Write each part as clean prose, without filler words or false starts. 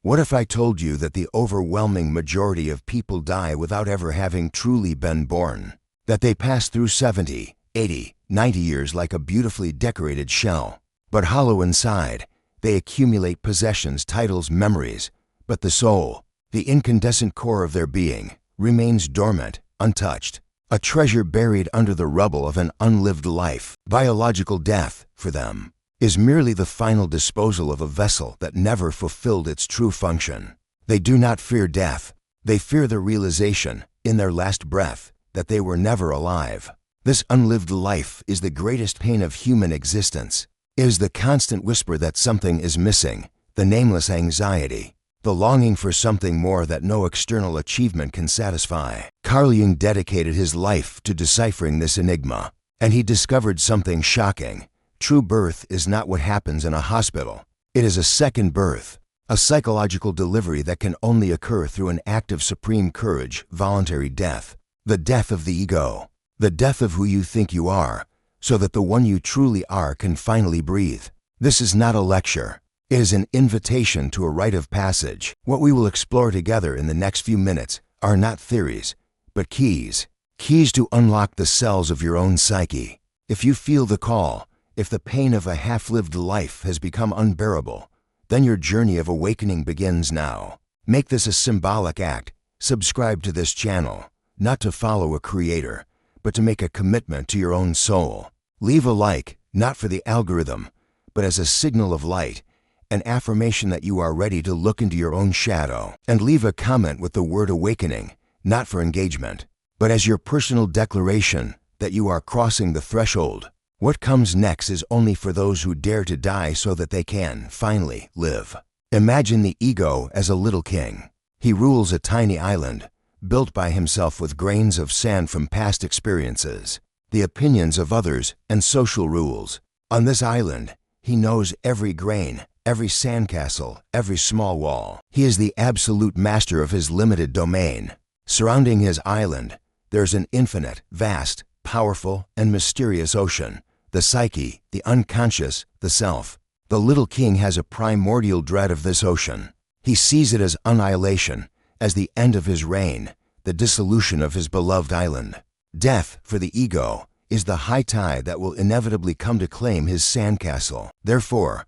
What if I told you that the overwhelming majority of people die without ever having truly been born? That they pass through 70, 80, 90 years like a beautifully decorated shell, but hollow inside. They accumulate possessions, titles, memories, but the soul, the incandescent core of their being, remains dormant, untouched, a treasure buried under the rubble of an unlived life. Biological death, for them, is merely the final disposal of a vessel that never fulfilled its true function. They do not fear death. They fear the realization, in their last breath, that they were never alive. This unlived life is the greatest pain of human existence. It is the constant whisper that something is missing, the nameless anxiety, the longing for something more that no external achievement can satisfy. Carl Jung dedicated his life to deciphering this enigma, and he discovered something shocking. True birth is not what happens in a hospital. It is a second birth, a psychological delivery that can only occur through an act of supreme courage, voluntary death. The death of the ego, the death of who you think you are, so that the one you truly are can finally breathe. This is not a lecture. It is an invitation to a rite of passage. What we will explore together in the next few minutes are not theories, but keys. Keys to unlock the cells of your own psyche. If you feel the call, if the pain of a half-lived life has become unbearable, then your journey of awakening begins now. Make this a symbolic act. Subscribe to this channel, not to follow a creator, but to make a commitment to your own soul. Leave a like, not for the algorithm, but as a signal of light, an affirmation that you are ready to look into your own shadow. And leave a comment with the word awakening, not for engagement, but as your personal declaration that you are crossing the threshold. What comes next is only for those who dare to die so that they can, finally, live. Imagine the ego as a little king. He rules a tiny island, built by himself with grains of sand from past experiences, the opinions of others, and social rules. On this island, he knows every grain, every sandcastle, every small wall. He is the absolute master of his limited domain. Surrounding his island, there's an infinite, vast, powerful, and mysterious ocean. The psyche, the unconscious, the self. The little king has a primordial dread of this ocean. He sees it as annihilation, as the end of his reign, the dissolution of his beloved island. Death, for the ego, is the high tide that will inevitably come to claim his sandcastle. Therefore,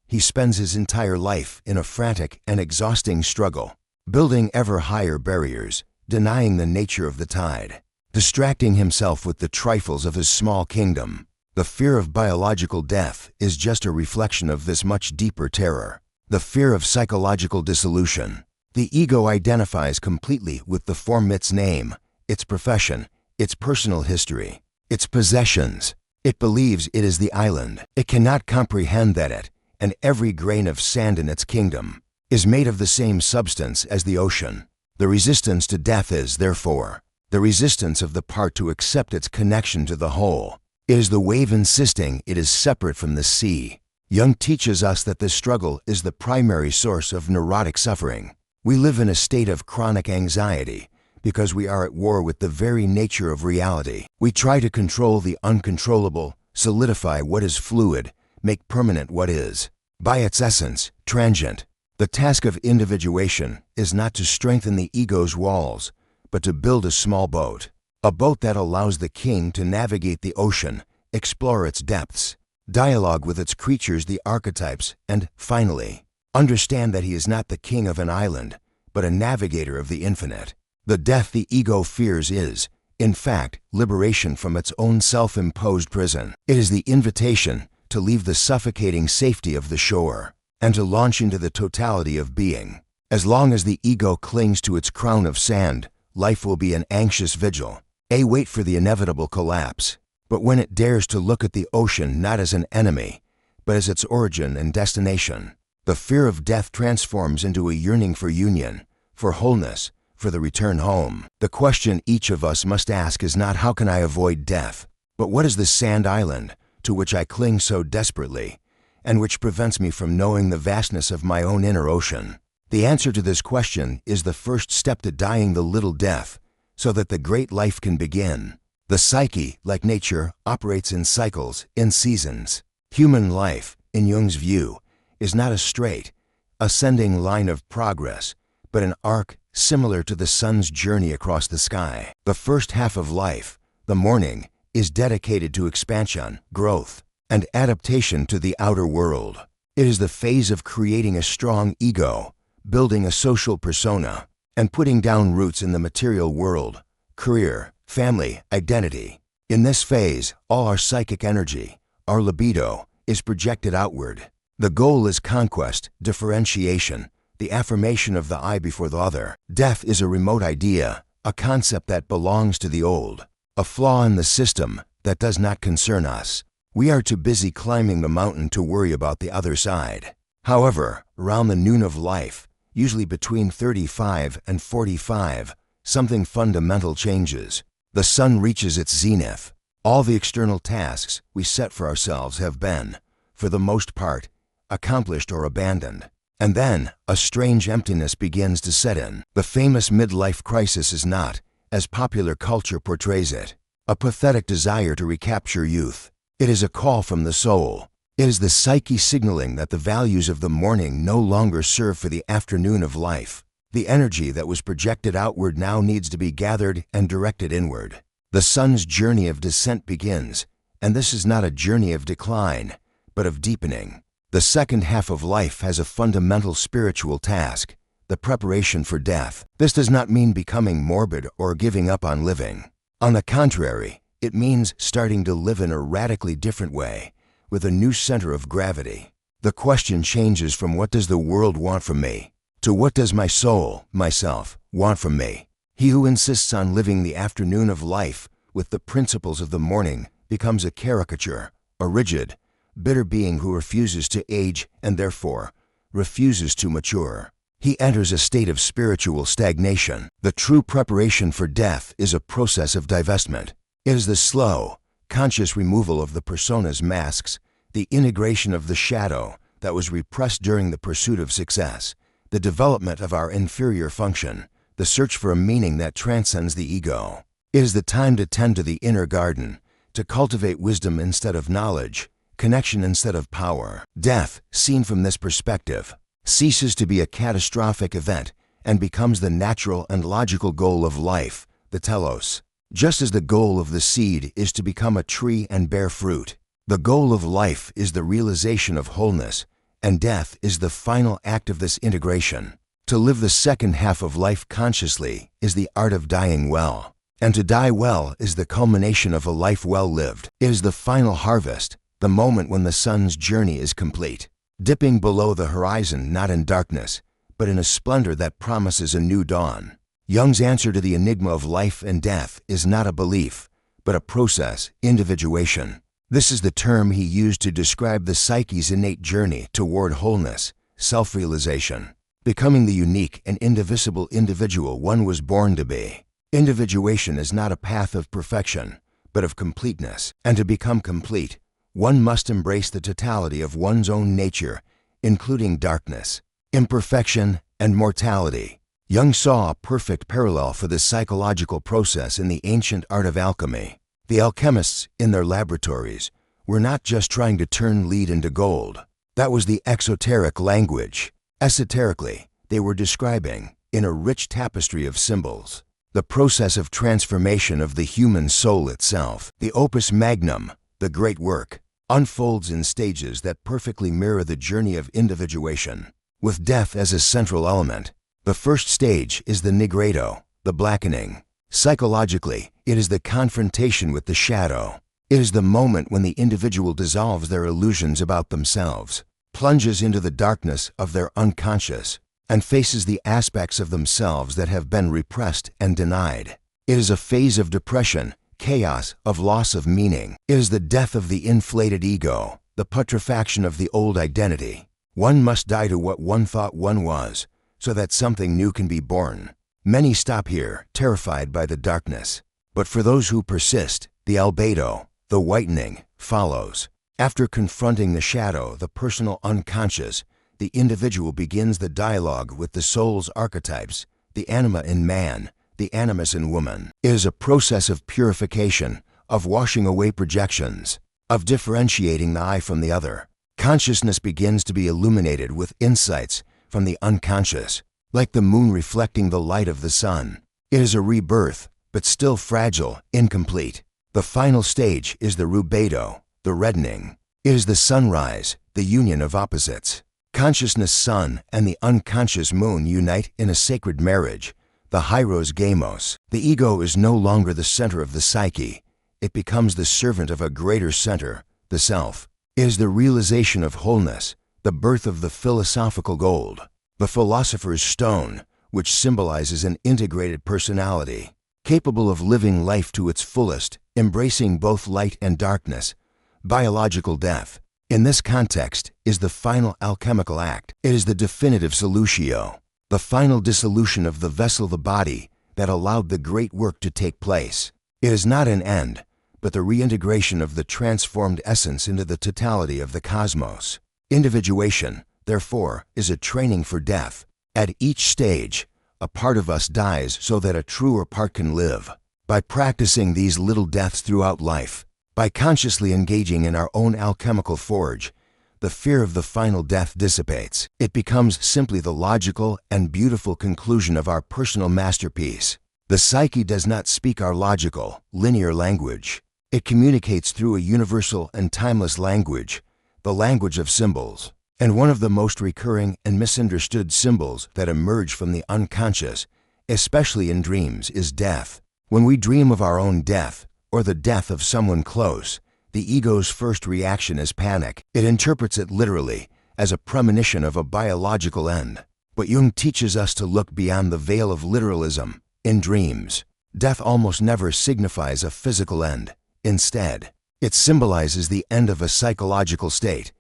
he spends his entire life in a frantic and exhausting struggle, building ever higher barriers, denying the nature of the tide, distracting himself with the trifles of his small kingdom. The fear of biological death is just a reflection of this much deeper terror, the fear of psychological dissolution. The ego identifies completely with the form, its name, its profession, its personal history, its possessions. It believes it is the island. It cannot comprehend that it, and every grain of sand in its kingdom, is made of the same substance as the ocean. The resistance to death is, therefore, the resistance of the part to accept its connection to the whole. It is the wave insisting it is separate from the sea. Jung teaches us that this struggle is the primary source of neurotic suffering. We live in a state of chronic anxiety because we are at war with the very nature of reality. We try to control the uncontrollable, solidify what is fluid, make permanent what is, by its essence, transient. The task of individuation is not to strengthen the ego's walls, but to build a small boat. A boat that allows the king to navigate the ocean, explore its depths, dialogue with its creatures, the archetypes, and, finally, understand that he is not the king of an island, but a navigator of the infinite. The death the ego fears is, in fact, liberation from its own self-imposed prison. It is the invitation to leave the suffocating safety of the shore and to launch into the totality of being. As long as the ego clings to its crown of sand, life will be an anxious vigil, a wait for the inevitable collapse. But when it dares to look at the ocean not as an enemy, but as its origin and destination, the fear of death transforms into a yearning for union, for wholeness, for the return home. The question each of us must ask is not how can I avoid death, but what is the sand island to which I cling so desperately, and which prevents me from knowing the vastness of my own inner ocean? The answer to this question is the first step to dying the little death, so that the great life can begin. The psyche, like nature, operates in cycles, in seasons. Human life, in Jung's view, is not a straight, ascending line of progress, but an arc similar to the sun's journey across the sky. The first half of life, the morning, is dedicated to expansion, growth, and adaptation to the outer world. It is the phase of creating a strong ego, building a social persona, and putting down roots in the material world, career, family, identity. In this phase, all our psychic energy, our libido, is projected outward. The goal is conquest, differentiation, the affirmation of the I before the other. Death is a remote idea, a concept that belongs to the old, a flaw in the system that does not concern us. We are too busy climbing the mountain to worry about the other side. However, around the noon of life, usually between 35 and 45, something fundamental changes. The sun reaches its zenith. All the external tasks we set for ourselves have been, for the most part, accomplished or abandoned. And then, a strange emptiness begins to set in. The famous midlife crisis is not, as popular culture portrays it, a pathetic desire to recapture youth. It is a call from the soul. It is the psyche signaling that the values of the morning no longer serve for the afternoon of life. The energy that was projected outward now needs to be gathered and directed inward. The sun's journey of descent begins, and this is not a journey of decline, but of deepening. The second half of life has a fundamental spiritual task, the preparation for death. This does not mean becoming morbid or giving up on living. On the contrary, it means starting to live in a radically different way, with a new center of gravity. The question changes from what does the world want from me, to what does my soul, myself, want from me. He who insists on living the afternoon of life with the principles of the morning becomes a caricature, a rigid, bitter being who refuses to age and therefore refuses to mature. He enters a state of spiritual stagnation. The true preparation for death is a process of divestment. It is the slow, conscious removal of the persona's masks, the integration of the shadow that was repressed during the pursuit of success, the development of our inferior function, the search for a meaning that transcends the ego. It is the time to tend to the inner garden, to cultivate wisdom instead of knowledge, connection instead of power. Death, seen from this perspective, ceases to be a catastrophic event and becomes the natural and logical goal of life, the telos. Just as the goal of the seed is to become a tree and bear fruit, the goal of life is the realization of wholeness, and death is the final act of this integration. To live the second half of life consciously is the art of dying well, and to die well is the culmination of a life well lived. It is the final harvest, the moment when the sun's journey is complete, dipping below the horizon not in darkness, but in a splendor that promises a new dawn. Jung's answer to the enigma of life and death is not a belief, but a process, individuation. This is the term he used to describe the psyche's innate journey toward wholeness, self-realization, becoming the unique and indivisible individual one was born to be. Individuation is not a path of perfection, but of completeness. And to become complete, one must embrace the totality of one's own nature, including darkness, imperfection, and mortality. Jung saw a perfect parallel for this psychological process in the ancient art of alchemy. The alchemists, in their laboratories, were not just trying to turn lead into gold. That was the exoteric language. Esoterically, they were describing, in a rich tapestry of symbols, the process of transformation of the human soul itself. The opus magnum, the great work, unfolds in stages that perfectly mirror the journey of individuation, with death as a central element. The first stage is the nigredo, the blackening. Psychologically, it is the confrontation with the shadow. It is the moment when the individual dissolves their illusions about themselves, plunges into the darkness of their unconscious, and faces the aspects of themselves that have been repressed and denied. It is a phase of depression, chaos, of loss of meaning. It is the death of the inflated ego, the putrefaction of the old identity. One must die to what one thought one was, so that something new can be born. Many stop here, terrified by the darkness. But for those who persist, the albedo, the whitening, follows. After confronting the shadow, the personal unconscious, the individual begins the dialogue with the soul's archetypes, the anima in man, the animus in woman. It is a process of purification, of washing away projections, of differentiating the I from the other. Consciousness begins to be illuminated with insights from the unconscious, like the moon reflecting the light of the sun. It is a rebirth, but still fragile, incomplete. The final stage is the rubedo, the reddening. It is the sunrise, the union of opposites. Consciousness sun and the unconscious moon unite in a sacred marriage, the hieros gamos. The ego is no longer the center of the psyche. It becomes the servant of a greater center, the self. It is the realization of wholeness, the birth of the philosophical gold, the philosopher's stone, which symbolizes an integrated personality, capable of living life to its fullest, embracing both light and darkness. Biological death, in this context, is the final alchemical act. It is the definitive solutio, the final dissolution of the vessel, the body, that allowed the great work to take place. It is not an end, but the reintegration of the transformed essence into the totality of the cosmos. Individuation, therefore, is a training for death. At each stage, a part of us dies so that a truer part can live. By practicing these little deaths throughout life, by consciously engaging in our own alchemical forge, the fear of the final death dissipates. It becomes simply the logical and beautiful conclusion of our personal masterpiece. The psyche does not speak our logical, linear language. It communicates through a universal and timeless language, the language of symbols. And one of the most recurring and misunderstood symbols that emerge from the unconscious, especially in dreams, is death. When we dream of our own death, or the death of someone close, the ego's first reaction is panic. It interprets it literally, as a premonition of a biological end. But Jung teaches us to look beyond the veil of literalism. In dreams, death almost never signifies a physical end. Instead, it symbolizes the end of a psychological state,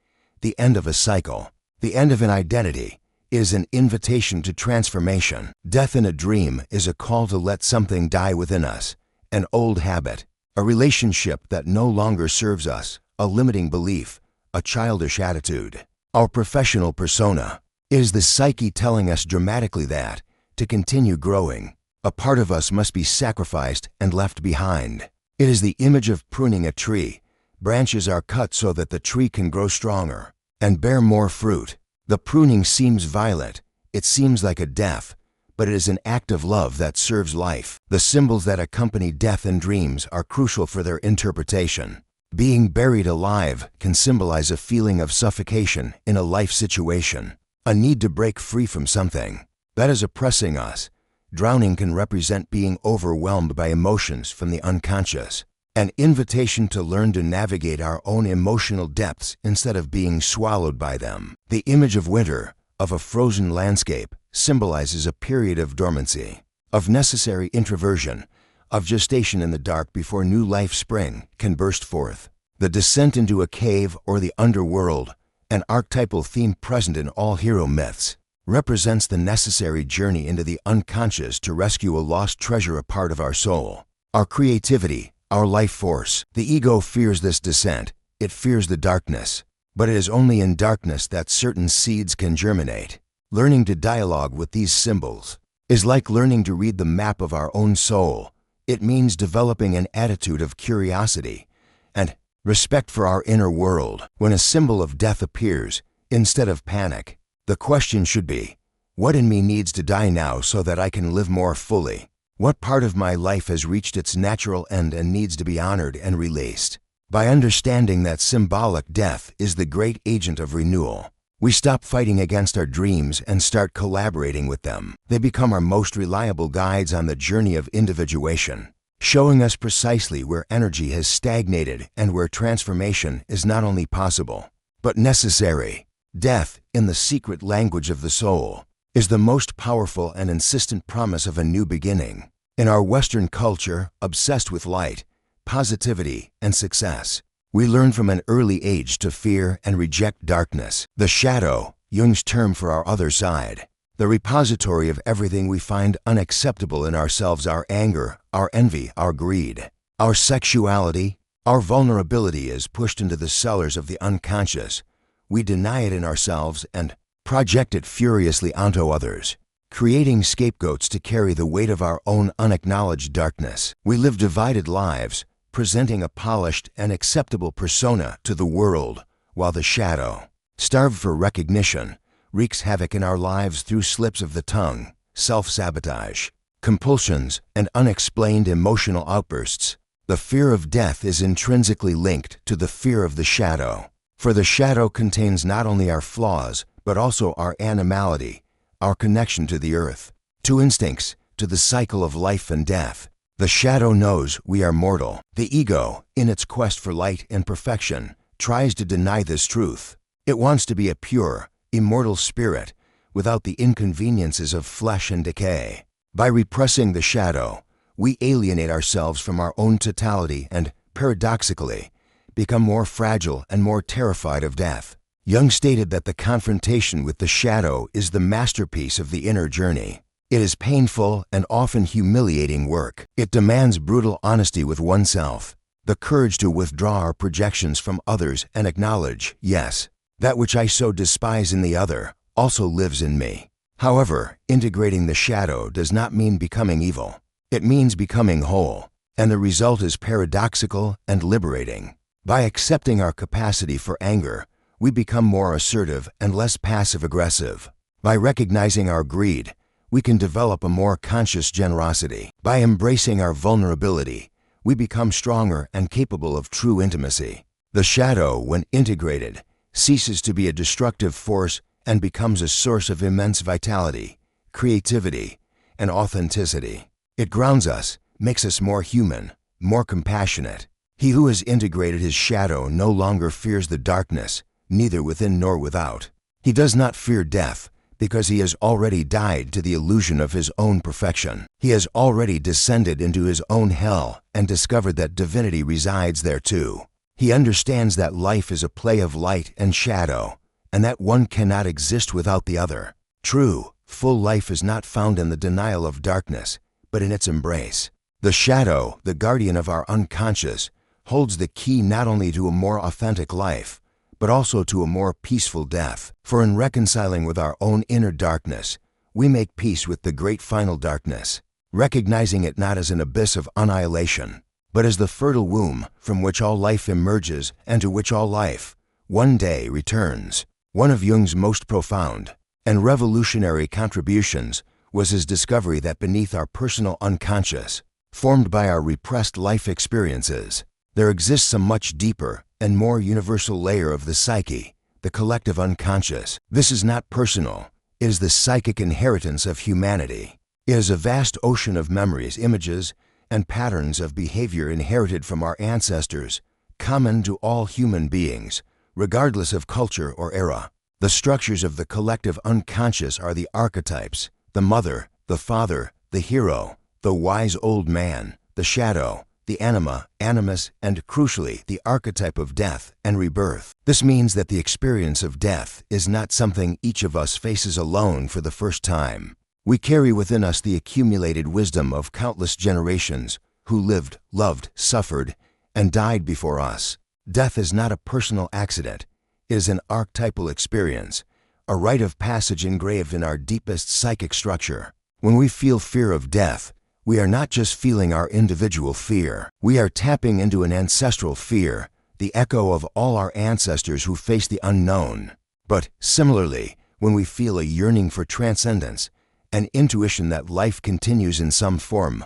the end of a cycle, the end of an identity. It is an invitation to transformation. Death in a dream is a call to let something die within us, an old habit, a relationship that no longer serves us, a limiting belief, a childish attitude. Our professional persona is the psyche telling us dramatically that, to continue growing, a part of us must be sacrificed and left behind. It is the image of pruning a tree. Branches are cut so that the tree can grow stronger and bear more fruit. The pruning seems violent. It seems like a death, but it is an act of love that serves life. The symbols that accompany death in dreams are crucial for their interpretation. Being buried alive can symbolize a feeling of suffocation in a life situation, a need to break free from something that is oppressing us. Drowning can represent being overwhelmed by emotions from the unconscious, an invitation to learn to navigate our own emotional depths instead of being swallowed by them. The image of winter, of a frozen landscape, symbolizes a period of dormancy, of necessary introversion, of gestation in the dark before new life spring can burst forth. The descent into a cave or the underworld, an archetypal theme present in all hero myths, represents the necessary journey into the unconscious to rescue a lost treasure, a part of our soul, our creativity, our life force. The ego fears this descent. It fears the darkness. But it is only in darkness that certain seeds can germinate. Learning to dialogue with these symbols is like learning to read the map of our own soul. It means developing an attitude of curiosity and respect for our inner world. When a symbol of death appears, instead of panic, the question should be, what in me needs to die now so that I can live more fully? What part of my life has reached its natural end and needs to be honored and released? By understanding that symbolic death is the great agent of renewal, we stop fighting against our dreams and start collaborating with them. They become our most reliable guides on the journey of individuation, showing us precisely where energy has stagnated and where transformation is not only possible, but necessary. Death, in the secret language of the soul, is the most powerful and insistent promise of a new beginning. In our Western culture, obsessed with light, positivity, and success, we learn from an early age to fear and reject darkness. The shadow, Jung's term for our other side, the repository of everything we find unacceptable in ourselves, our anger, our envy, our greed, our sexuality, our vulnerability, is pushed into the cellars of the unconscious. We deny it in ourselves and project it furiously onto others, creating scapegoats to carry the weight of our own unacknowledged darkness. We live divided lives, presenting a polished and acceptable persona to the world, while the shadow, starved for recognition, wreaks havoc in our lives through slips of the tongue, self-sabotage, compulsions, and unexplained emotional outbursts. The fear of death is intrinsically linked to the fear of the shadow. For the shadow contains not only our flaws, but also our animality, our connection to the earth, to instincts, to the cycle of life and death. The shadow knows we are mortal. The ego, in its quest for light and perfection, tries to deny this truth. It wants to be a pure, immortal spirit, without the inconveniences of flesh and decay. By repressing the shadow, we alienate ourselves from our own totality and, paradoxically, become more fragile and more terrified of death. Jung stated that the confrontation with the shadow is the masterpiece of the inner journey. It is painful and often humiliating work. It demands brutal honesty with oneself, the courage to withdraw our projections from others and acknowledge, yes, that which I so despise in the other also lives in me. However, integrating the shadow does not mean becoming evil. It means becoming whole, and the result is paradoxical and liberating. By accepting our capacity for anger, we become more assertive and less passive-aggressive. By recognizing our greed, we can develop a more conscious generosity. By embracing our vulnerability, we become stronger and capable of true intimacy. The shadow, when integrated, ceases to be a destructive force and becomes a source of immense vitality, creativity, and authenticity. It grounds us, makes us more human, more compassionate. He who has integrated his shadow no longer fears the darkness, neither within nor without. He does not fear death, because he has already died to the illusion of his own perfection. He has already descended into his own hell and discovered that divinity resides there too. He understands that life is a play of light and shadow, and that one cannot exist without the other. True, full life is not found in the denial of darkness, but in its embrace. The shadow, the guardian of our unconscious, holds the key not only to a more authentic life, but also to a more peaceful death. For in reconciling with our own inner darkness, we make peace with the great final darkness, recognizing it not as an abyss of annihilation, but as the fertile womb from which all life emerges and to which all life, one day, returns. One of Jung's most profound and revolutionary contributions was his discovery that beneath our personal unconscious, formed by our repressed life experiences, there exists a much deeper and more universal layer of the psyche, the collective unconscious. This is not personal. It is the psychic inheritance of humanity. It is a vast ocean of memories, images, and patterns of behavior inherited from our ancestors, common to all human beings, regardless of culture or era. The structures of the collective unconscious are the archetypes: the mother, the father, the hero, the wise old man, the shadow, the anima, animus, and, crucially, the archetype of death and rebirth. This means that the experience of death is not something each of us faces alone for the first time. We carry within us the accumulated wisdom of countless generations who lived, loved, suffered, and died before us. Death is not a personal accident. It is an archetypal experience, a rite of passage engraved in our deepest psychic structure. When we feel fear of death, we are not just feeling our individual fear. We are tapping into an ancestral fear, the echo of all our ancestors who faced the unknown. But similarly, when we feel a yearning for transcendence, an intuition that life continues in some form,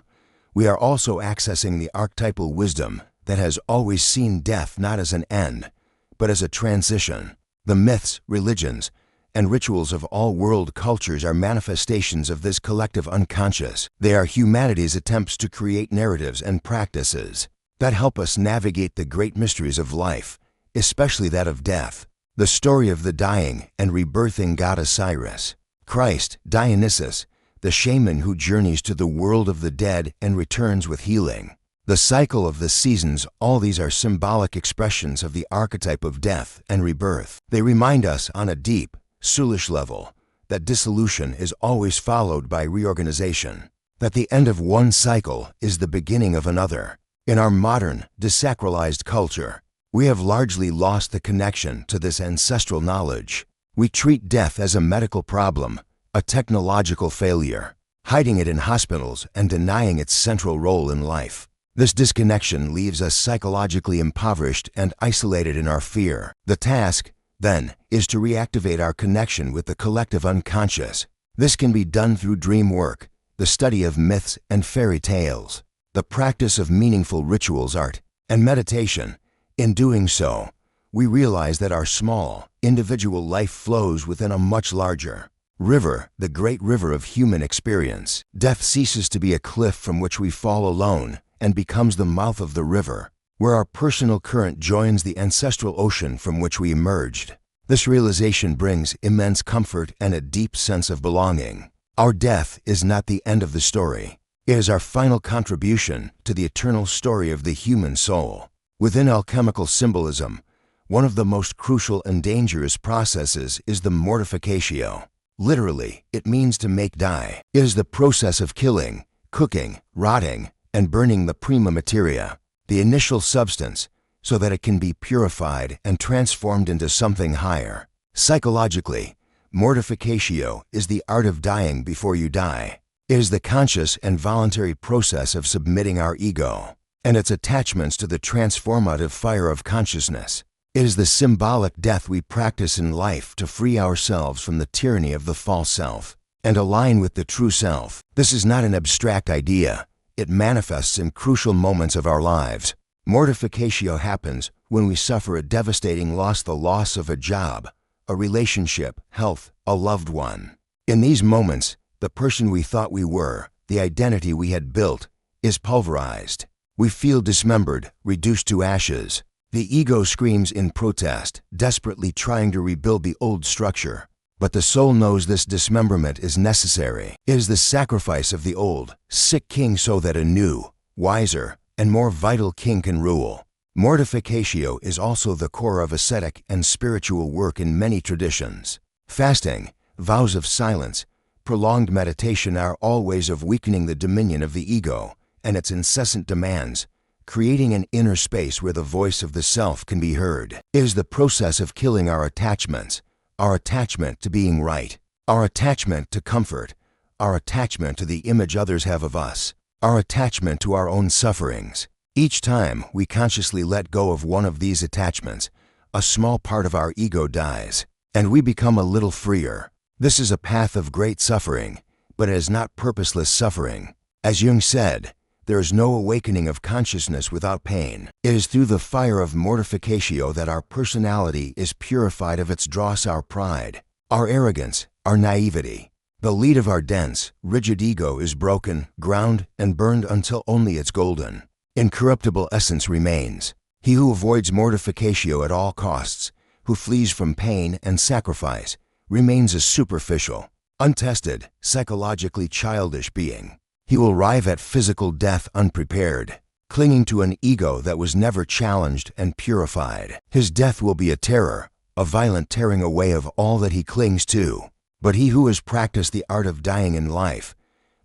we are also accessing the archetypal wisdom that has always seen death not as an end, but as a transition. The myths, religions, and rituals of all world cultures are manifestations of this collective unconscious. They are humanity's attempts to create narratives and practices that help us navigate the great mysteries of life, especially that of death. The story of the dying and rebirthing god Osiris, Christ, Dionysus, the shaman who journeys to the world of the dead and returns with healing. The cycle of the seasons, all these are symbolic expressions of the archetype of death and rebirth. They remind us on a deep, soulish level that dissolution is always followed by reorganization, that the end of one cycle is the beginning of another. In our modern, desacralized culture, we have largely lost the connection to this ancestral knowledge. We treat death as a medical problem, a technological failure, hiding it in hospitals and denying its central role in life. This disconnection leaves us psychologically impoverished and isolated in our fear. The task, then, is to reactivate our connection with the collective unconscious. This can be done through dream work, the study of myths and fairy tales, the practice of meaningful rituals, art, and meditation. In doing so, we realize that our small, individual life flows within a much larger river, the great river of human experience. Death ceases to be a cliff from which we fall alone and becomes the mouth of the river, where our personal current joins the ancestral ocean from which we emerged. This realization brings immense comfort and a deep sense of belonging. Our death is not the end of the story. It is our final contribution to the eternal story of the human soul. Within alchemical symbolism, one of the most crucial and dangerous processes is the mortificatio. Literally, it means to make die. It is the process of killing, cooking, rotting, and burning the prima materia, the initial substance, so that it can be purified and transformed into something higher. Psychologically, mortificatio is the art of dying before you die. It is the conscious and voluntary process of submitting our ego and its attachments to the transformative fire of consciousness. It is the symbolic death we practice in life to free ourselves from the tyranny of the false self and align with the true self. This is not an abstract idea. It manifests in crucial moments of our lives. Mortificatio happens when we suffer a devastating loss, the loss of a job, a relationship, health, a loved one. In these moments, the person we thought we were, the identity we had built, is pulverized. We feel dismembered, reduced to ashes. The ego screams in protest, desperately trying to rebuild the old structure. But the soul knows this dismemberment is necessary. It is the sacrifice of the old, sick king so that a new, wiser, and more vital king can rule. Mortificatio is also the core of ascetic and spiritual work in many traditions. Fasting, vows of silence, prolonged meditation are all ways of weakening the dominion of the ego and its incessant demands, creating an inner space where the voice of the self can be heard. It is the process of killing our attachments, our attachment to being right, our attachment to comfort, our attachment to the image others have of us, our attachment to our own sufferings. Each time we consciously let go of one of these attachments, a small part of our ego dies, and we become a little freer. This is a path of great suffering, but it is not purposeless suffering. As Jung said, there is no awakening of consciousness without pain. It is through the fire of mortificatio that our personality is purified of its dross, our pride, our arrogance, our naivety. The lead of our dense, rigid ego is broken, ground, and burned until only its golden, incorruptible essence remains. He who avoids mortificatio at all costs, who flees from pain and sacrifice, remains a superficial, untested, psychologically childish being. He will arrive at physical death unprepared, clinging to an ego that was never challenged and purified. His death will be a terror, a violent tearing away of all that he clings to. But he who has practiced the art of dying in life,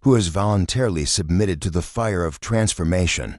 who has voluntarily submitted to the fire of transformation,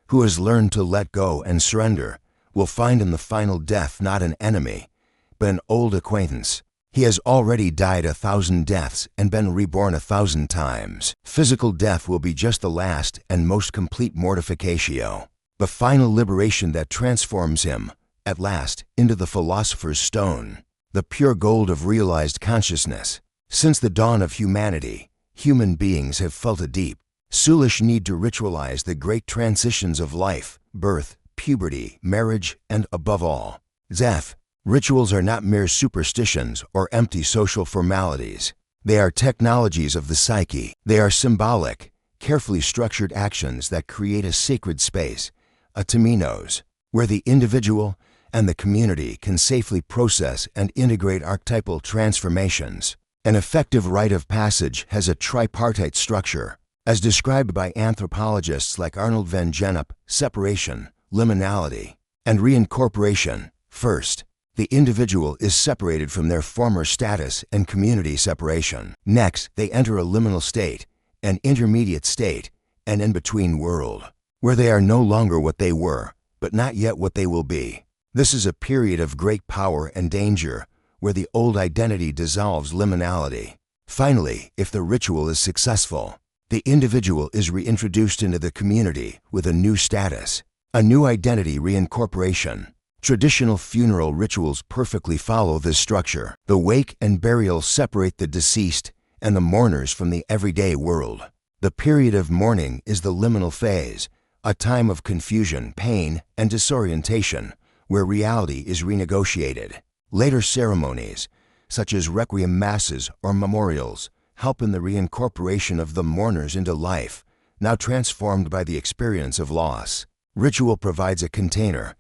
who has learned to let go and surrender, will find in the final death not an enemy, but an old acquaintance. He has already died 1,000 deaths and been reborn 1,000 times. Physical death will be just the last and most complete mortificatio, the final liberation that transforms him, at last, into the philosopher's stone, the pure gold of realized consciousness. Since the dawn of humanity, human beings have felt a deep, soulish need to ritualize the great transitions of life, birth, puberty, marriage, and, above all, death. Rituals are not mere superstitions or empty social formalities. They are technologies of the psyche. They are symbolic, carefully structured actions that create a sacred space, a temenos, where the individual and the community can safely process and integrate archetypal transformations. An effective rite of passage has a tripartite structure, as described by anthropologists like Arnold van Gennep: separation, liminality, and reincorporation. First, the individual is separated from their former status and community separation. Next, they enter a liminal state, an intermediate state, an in-between world, where they are no longer what they were, but not yet what they will be. This is a period of great power and danger, where the old identity dissolves liminality. Finally, if the ritual is successful, the individual is reintroduced into the community with a new status, a new identity reincorporation. Traditional funeral rituals perfectly follow this structure. The wake and burial separate the deceased and the mourners from the everyday world. The period of mourning is the liminal phase, a time of confusion, pain, and disorientation, where reality is renegotiated. Later ceremonies, such as requiem masses or memorials, help in the reincorporation of the mourners into life, now transformed by the experience of loss. Ritual provides a container,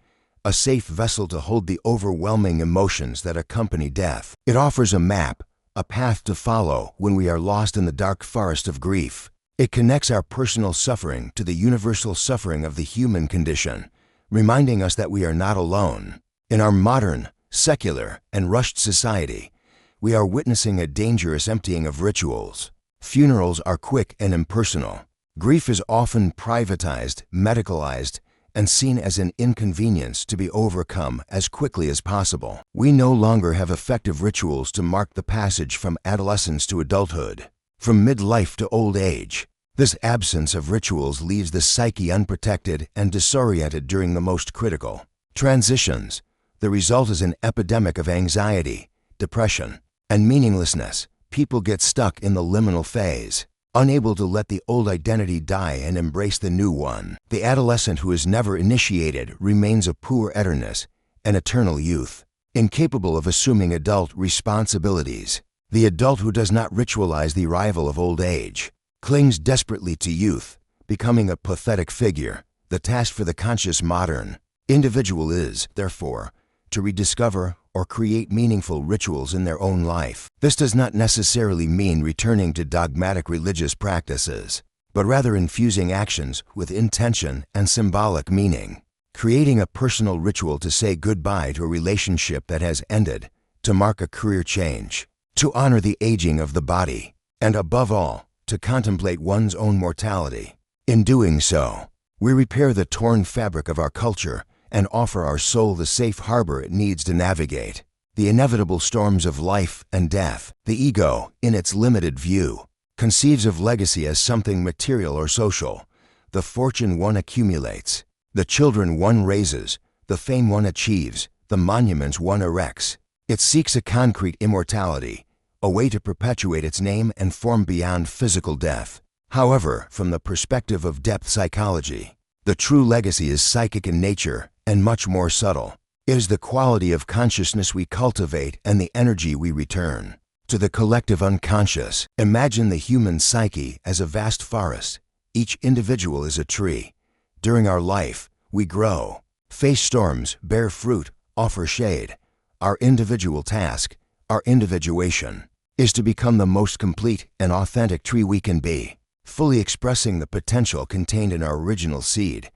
a safe vessel to hold the overwhelming emotions that accompany death. It offers a map, a path to follow when we are lost in the dark forest of grief. It connects our personal suffering to the universal suffering of the human condition, reminding us that we are not alone. In our modern, secular, and rushed society, we are witnessing a dangerous emptying of rituals. Funerals are quick and impersonal. Grief is often privatized, medicalized, and seen as an inconvenience to be overcome as quickly as possible. We no longer have effective rituals to mark the passage from adolescence to adulthood, from midlife to old age. This absence of rituals leaves the psyche unprotected and disoriented during the most critical transitions. The result is an epidemic of anxiety, depression, and meaninglessness. People get stuck in the liminal phase, unable to let the old identity die and embrace the new one. The adolescent who is never initiated remains a poor eternus, an eternal youth, incapable of assuming adult responsibilities. The adult who does not ritualize the arrival of old age clings desperately to youth, becoming a pathetic figure. The task for the conscious modern individual is, therefore, to rediscover or create meaningful rituals in their own life. This does not necessarily mean returning to dogmatic religious practices, but rather infusing actions with intention and symbolic meaning. Creating a personal ritual to say goodbye to a relationship that has ended, to mark a career change, to honor the aging of the body, and above all, to contemplate one's own mortality. In doing so, we repair the torn fabric of our culture and offer our soul the safe harbor it needs to navigate the inevitable storms of life and death. The ego, in its limited view, conceives of legacy as something material or social, the fortune one accumulates, the children one raises, the fame one achieves, the monuments one erects. It seeks a concrete immortality, a way to perpetuate its name and form beyond physical death. However, from the perspective of depth psychology, the true legacy is psychic in nature and much more subtle. It is the quality of consciousness we cultivate and the energy we return to the collective unconscious. Imagine the human psyche as a vast forest. Each individual is a tree. During our life, we grow, face storms, bear fruit, offer shade. Our individual task, our individuation, is to become the most complete and authentic tree we can be, fully expressing the potential contained in our original seed.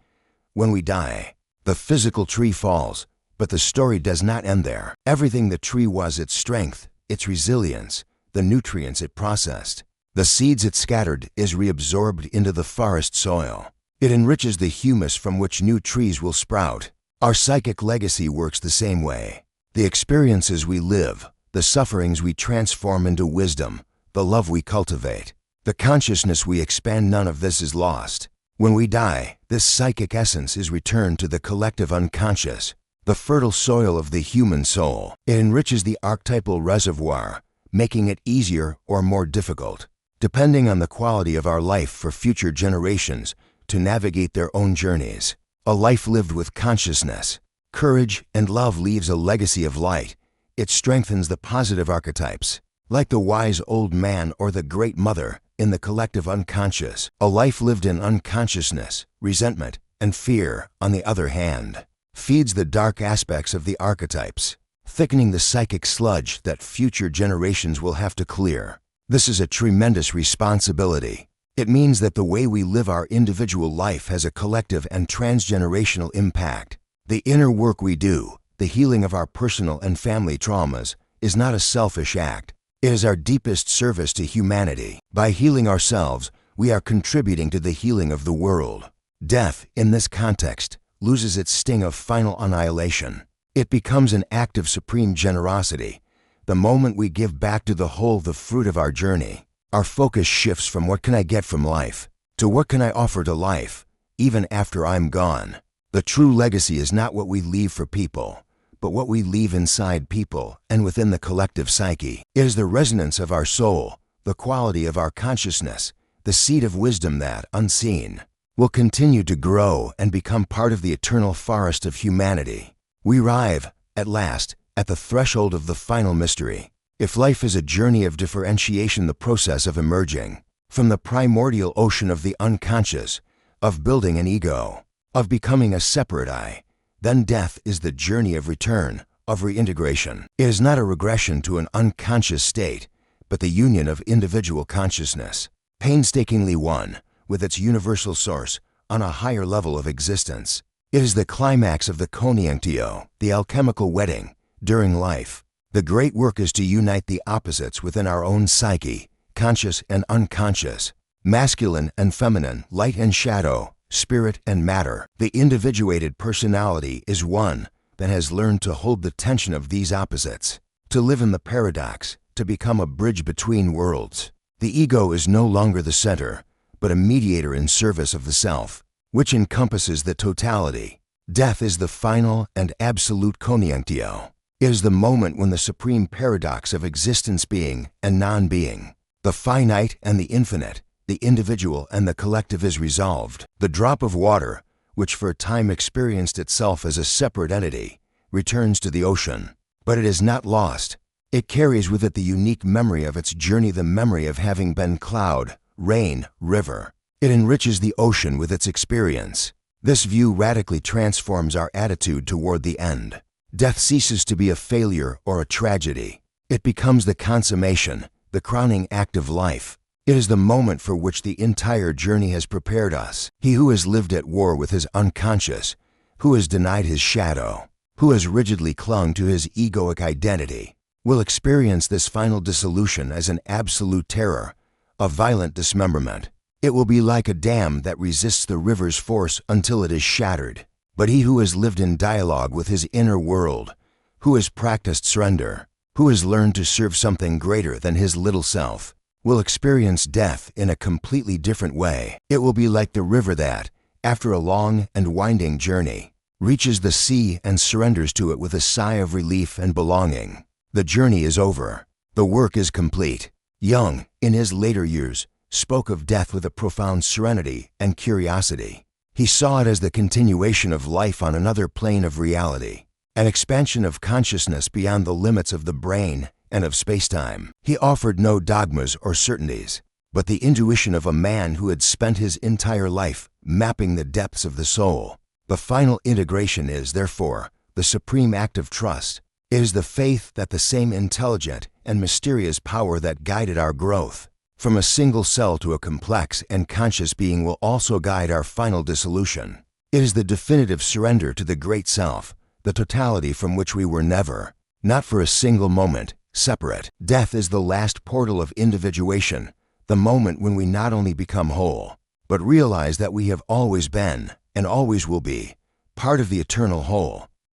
When we die, the physical tree falls, but the story does not end there. Everything the tree was, its strength, its resilience, the nutrients it processed, the seeds it scattered, is reabsorbed into the forest soil. It enriches the humus from which new trees will sprout. Our psychic legacy works the same way. The experiences we live, the sufferings we transform into wisdom, the love we cultivate, the consciousness we expand, none of this is lost. When we die, this psychic essence is returned to the collective unconscious, the fertile soil of the human soul. It enriches the archetypal reservoir, making it easier or more difficult, depending on the quality of our life, for future generations to navigate their own journeys. A life lived with consciousness, courage, and love leaves a legacy of light. It strengthens the positive archetypes, like the wise old man or the great mother, in the collective unconscious. A life lived in unconsciousness, resentment, and fear, on the other hand, feeds the dark aspects of the archetypes, thickening the psychic sludge that future generations will have to clear. This is a tremendous responsibility. It means that the way we live our individual life has a collective and transgenerational impact. The inner work we do, the healing of our personal and family traumas, is not a selfish act. It is our deepest service to humanity. By healing ourselves, we are contributing to the healing of the world. Death, in this context, loses its sting of final annihilation. It becomes an act of supreme generosity. The moment we give back to the whole the fruit of our journey, our focus shifts from what can I get from life to what can I offer to life, even after I'm gone. The true legacy is not what we leave for people, but what we leave inside people and within the collective psyche. It is the resonance of our soul, the quality of our consciousness, the seed of wisdom that, unseen, will continue to grow and become part of the eternal forest of humanity. We arrive, at last, at the threshold of the final mystery. If life is a journey of differentiation, the process of emerging from the primordial ocean of the unconscious, of building an ego, of becoming a separate I, then death is the journey of return, of reintegration. It is not a regression to an unconscious state, but the union of individual consciousness, painstakingly one with its universal source on a higher level of existence. It is the climax of the conjunctio, the alchemical wedding, during life. The great work is to unite the opposites within our own psyche, conscious and unconscious, masculine and feminine, light and shadow, spirit and matter. The individuated personality is one that has learned to hold the tension of these opposites, to live in the paradox, to become a bridge between worlds. The ego is no longer the center, but a mediator in service of the self, which encompasses the totality. Death is the final and absolute conjunctio. It is the moment when the supreme paradox of existence being and non-being, the finite and the infinite, the individual and the collective is resolved. The drop of water, which for a time experienced itself as a separate entity, returns to the ocean. But it is not lost. It carries with it the unique memory of its journey, the memory of having been cloud, rain, river. It enriches the ocean with its experience. This view radically transforms our attitude toward the end. Death ceases to be a failure or a tragedy. It becomes the consummation, the crowning act of life. It is the moment for which the entire journey has prepared us. He who has lived at war with his unconscious, who has denied his shadow, who has rigidly clung to his egoic identity, will experience this final dissolution as an absolute terror, a violent dismemberment. It will be like a dam that resists the river's force until it is shattered. But he who has lived in dialogue with his inner world, who has practiced surrender, who has learned to serve something greater than his little self, will experience death in a completely different way. It will be like the river that, after a long and winding journey, reaches the sea and surrenders to it with a sigh of relief and belonging. The journey is over. The work is complete. Jung, in his later years, spoke of death with a profound serenity and curiosity. He saw it as the continuation of life on another plane of reality, an expansion of consciousness beyond the limits of the brain and of space-time. He offered no dogmas or certainties, but the intuition of a man who had spent his entire life mapping the depths of the soul. The final integration is, therefore, the supreme act of trust. It is the faith that the same intelligent and mysterious power that guided our growth from a single cell to a complex and conscious being will also guide our final dissolution. It is the definitive surrender to the great self, the totality from which we were never, not for a single moment, separate. Death is the last portal of individuation, the moment when we not only become whole, but realize that we have always been, and always will be, part of the eternal whole.